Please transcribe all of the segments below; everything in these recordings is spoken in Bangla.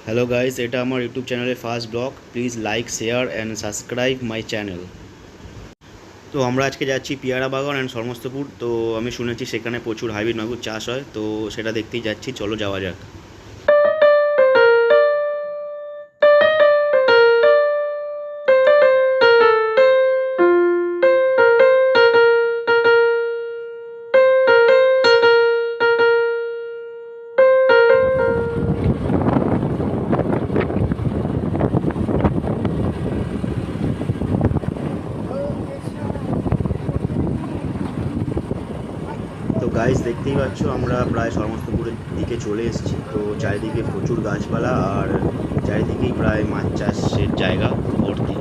হ্যালো গাইস, এটা আমার ইউটিউব চ্যানেলের first blog. Please like, share and subscribe my channel. তো আমরা আজকে যাচ্ছি পিয়ারা বাগান অ্যান্ড সমস্তপুর। তো আমি শুনেছি সেখানে প্রচুর হাইব্রিড মাগুর চাষ হয়, তো সেটা দেখতেই যাচ্ছি। চলো যাওয়া যাক। তো গাইস দেখতেই পাচ্ছ, আমরা প্রায় সমস্তপুরের দিকে চলে এসেছি। তো চারিদিকে প্রচুর গাছপালা আর চারিদিকেই প্রায় মাছ চাষের জায়গা ভর্তি।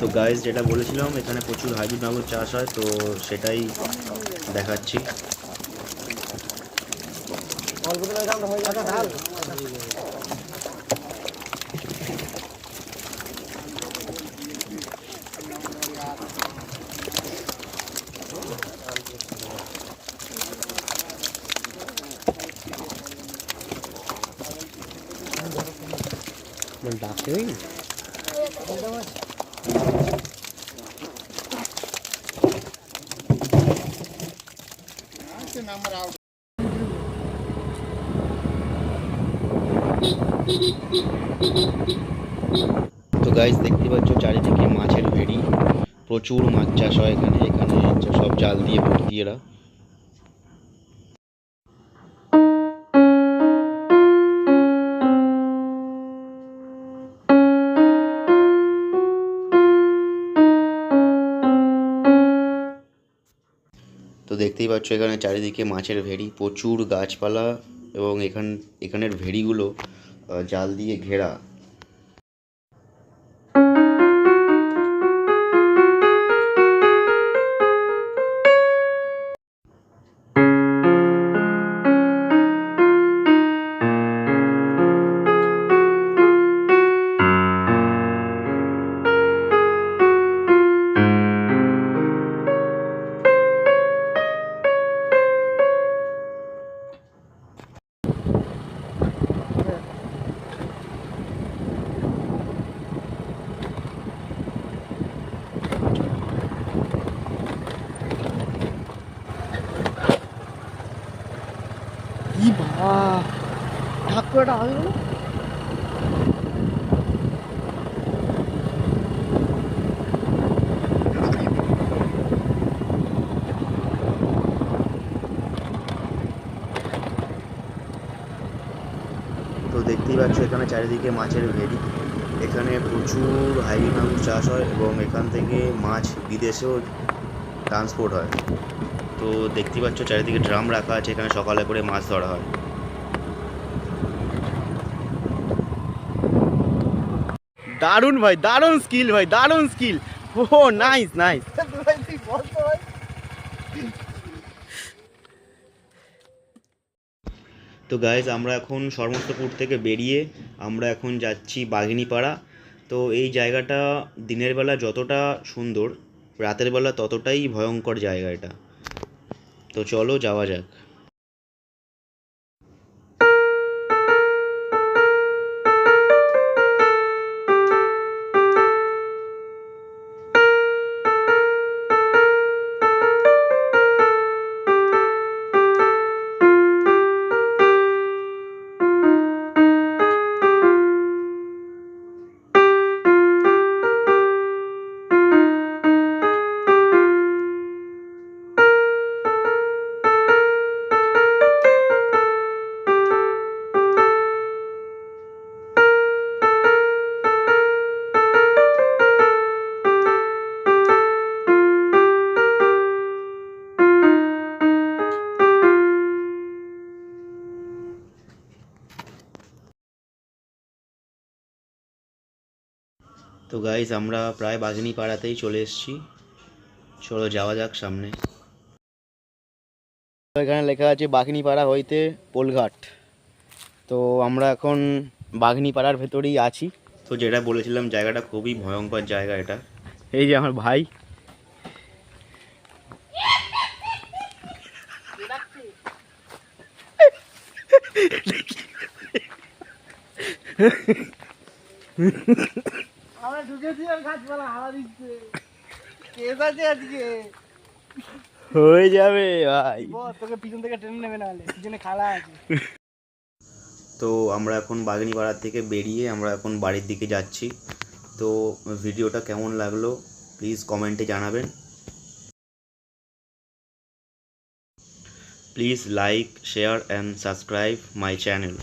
তো গাইস যেটা বলেছিলাম, এখানে প্রচুর হাইব্রিড মাগুর চাষ হয়, তো সেটাই দেখাচ্ছি। তো গাইস দেখতে পাচ্ছ চারিদিকে মাছের ভেড়ি, প্রচুর মাছ চাষ হয় এখানে। এখানে সব জাল দিয়ে ভর্তি এরা। তো দেখতেই পাচ্ছ এখানে চারিদিকে মাছের ভেড়ি, প্রচুর গাছপালা, এবং এখানের ভেড়িগুলো জাল দিয়ে ঘেরা। 이 봐. 닭거라요? তো দেখতেই পাচ্ছ এখানে চারিদিকে মাছের ভেড়ি। এখানে প্রচুর হাইব্রিড মাগুর চাষ হয় এবং এখান থেকে মাছ বিদেশেও ট্রান্সপোর্ট হয়। তো দেখতেই পাচ্ছ চারিদিকে ড্রাম রাখা আছে, এখানে সকালে করে মাছ ধরা হয়। দারুণ ভাই, দারুণ স্কিল ভাই, দারুণ স্কিল। ও নাইস নাইস। তো গাইজ আমরা এখন সমস্তপুর থেকে বেরিয়ে আমরা এখন যাচ্ছি বাঘিনীপাড়া। তো এই জায়গাটা দিনের বেলা যতটা সুন্দর, রাতের বেলা ততটাই ভয়ঙ্কর জায়গা এটা। তো চলো যাওয়া যাক। তো গাইজ আমরা প্রায় বাঘিনীপাড়াতেই চলে এসেছি। চলো যাওয়া যাক সামনে। এখানে লেখা আছে বাঘিনীপাড়া হইতে পোলঘাট। তো আমরা এখন বাঘিনীপাড়ার ভেতরেই আছি। তো যেটা বলেছিলাম, জায়গাটা খুবই ভয়ঙ্কর জায়গা এটা। এই যে আমার ভাই, আমরা ঢুকেছি আর গাছপালা হাওয়া দিচ্ছে। কেস আছে আজকে। হয়ে যাবে ভাই। বল, তোকে পিছন থেকে টেনে নেবে, নাহলে পিছনে খালা আছে। তো আমরা এখন বাগানীপাড়া থেকে বেরিয়ে আমরা এখন বাড়ির দিকে যাচ্ছি। তো ভিডিওটা কেমন লাগলো প্লিজ কমেন্টে জানাবেন। Please like share and subscribe my channel.